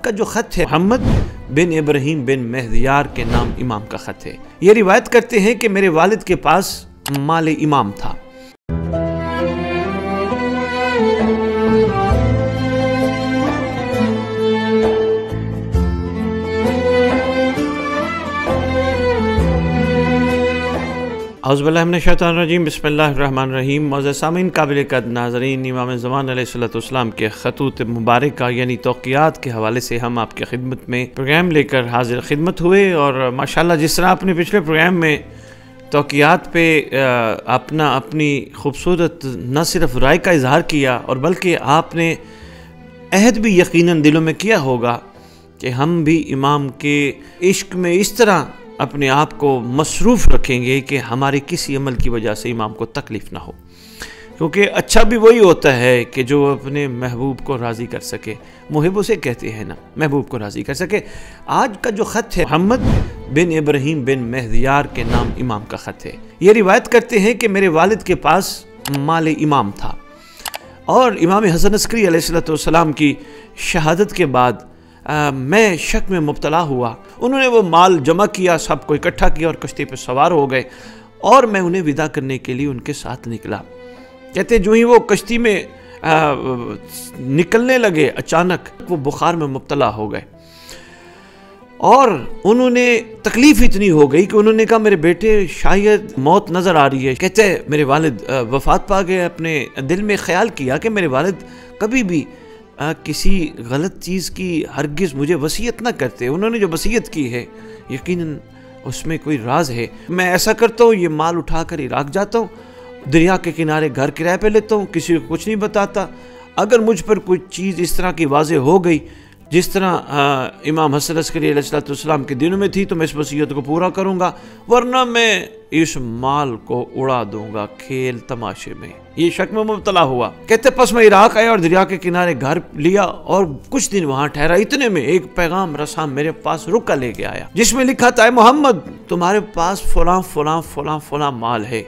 का जो ख़त है मोहम्मद बिन इब्राहीम बिन मेहदियार के नाम इमाम का ख़त है। ये रिवायत करते हैं कि मेरे वालिद के पास माल इमाम था। औज़ुबिल्लाहि मिनश्शैतानिर्रजीम बिस्मिल्लाहिर्रहमानिर्रहीम। मौज़ूद सामीन काबिल कद नाज़रीन, इमाम ज़मान अलैहिस्सलाम के ख़तूत मुबारक यानी तौक़ियात के हवाले से हम आपके खिदमत में प्रोग्राम लेकर हाजिर खिदमत हुए। और माशाअल्लाह जिस तरह आपने पिछले प्रोग्राम में तौक़ियात पे अपनी खूबसूरत न सिर्फ राय का इजहार किया और बल्कि आपने अहद भी यकीनन दिलों में किया होगा कि हम भी इमाम के इश्क में इस तरह अपने आप को मसरूफ़ रखेंगे कि हमारे किसी अमल की वजह से इमाम को तकलीफ़ ना हो, क्योंकि अच्छा भी वही होता है कि जो अपने महबूब को राज़ी कर सके। मुहिब उसे कहते हैं ना, महबूब को राज़ी कर सके। आज का जो ख़त है मोहम्मद बिन इब्राहीम बिन मेहदियार के नाम इमाम का ख़त है। ये रिवायत करते हैं कि मेरे वालिद के पास माल इमाम था और इमाम हसन अस्करी अलैहिस्सलाम की शहादत के बाद मैं शक में मुब्तला हुआ। उन्होंने वो माल जमा किया, सबको इकट्ठा किया और कश्ती पर सवार हो गए और मैं उन्हें विदा करने के लिए उनके साथ निकला। कहते जो ही वो कश्ती में निकलने लगे, अचानक वो बुखार में मुब्तला हो गए और उन्होंने तकलीफ़ इतनी हो गई कि उन्होंने कहा मेरे बेटे शायद मौत नज़र आ रही है। कहते मेरे वालिद वफ़ात पा गए। अपने दिल में ख्याल किया कि मेरे वालिद कभी भी किसी गलत चीज़ की हरगिज़ मुझे वसीयत ना करते। उन्होंने जो वसीयत की है यकीनन उसमें कोई राज है। मैं ऐसा करता हूँ, ये माल उठाकर इराक़ जाता हूँ, दरिया के किनारे घर किराए पे लेता हूँ, किसी को कुछ नहीं बताता। अगर मुझ पर कोई चीज़ इस तरह की वाज़े हो गई जिस तरह इमाम हसन अस्करी अलैहिस्सलाम के दिनों में थी तो मैं इस वसीयत को पूरा करूँगा, वरना मैं इस माल को उड़ा दूँगा खेल तमाशे में। ये शक में मुब्तला हुआ। कहते बस मैं इराक़ आया और दरिया के किनारे घर लिया और कुछ दिन वहाँ ठहरा। इतने में एक पैगाम रसा मेरे पास रुका लेके आया जिसमें लिखा था, मोहम्मद तुम्हारे पास फलां फलां फलां फलां माल है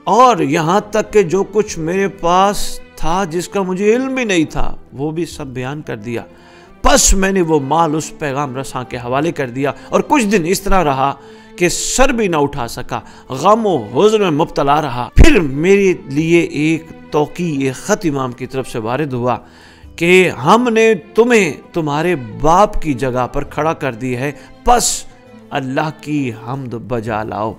और यहाँ तक कि जो कुछ मेरे पास था जिसका मुझे इल्म भी नहीं था वो भी सब बयान कर दिया। बस मैंने वो माल उस पैगाम रसा के हवाले कर दिया और कुछ दिन इस तरह रहा कि सर भी ना उठा सका, गम व हुज़्न में मुब्तला रहा। फिर मेरे लिए एक तौक़ी ख़त इमाम की तरफ से वारिद हुआ कि हमने तुम्हें तुम्हारे बाप की जगह पर खड़ा कर दी है, बस अल्लाह की हम्द बजा लाओ।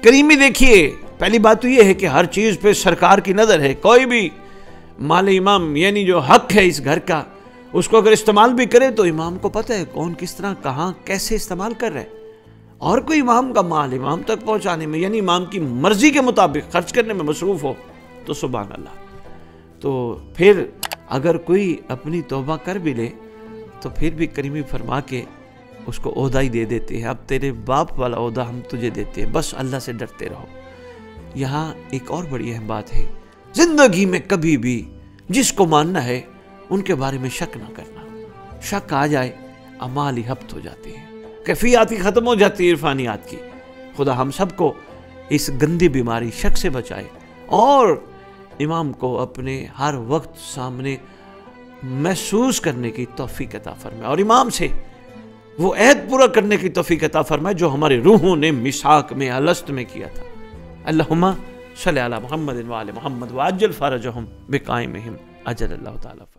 करीमी देखिए, पहली बात तो ये है कि हर चीज़ पे सरकार की नज़र है। कोई भी माल इमाम यानी जो हक है इस घर का उसको अगर इस्तेमाल भी करे तो इमाम को पता है कौन किस तरह कहाँ कैसे इस्तेमाल कर रहे हैं। और कोई इमाम का माल इमाम तक पहुँचाने में यानी इमाम की मर्ज़ी के मुताबिक खर्च करने में मसरूफ़ हो तो सुभान अल्लाह। तो फिर अगर कोई अपनी तौबा कर भी ले तो फिर भी करीमी फरमा के उसको ओहदा ही दे देते हैं। अब तेरे बाप वाला ओहदा हम तुझे देते हैं, बस अल्लाह से डरते रहो। यहाँ एक और बड़ी अहम बात है, ज़िंदगी में कभी भी जिसको मानना है उनके बारे में शक ना करना। शक आ जाए अमाल ही हफ्त हो जाती है, कैफियत ही ख़त्म हो जाती है इरफानियात की। खुदा हम सबको इस गंदी बीमारी शक से बचाए और इमाम को अपने हर वक्त सामने महसूस करने की तौफीक अता फरमाए और इमाम से वो अहद पूरा करने की तौफीक अता फरमाए जो हमारे रूहों ने मिसाक में अलस्त में किया था। अल्लाहुम्मा सल्ली अला मुहम्मद व आले मुहम्मद व अज्जल फरजहुम बिक़ाइमिहिम अजल अल्लाह ताला।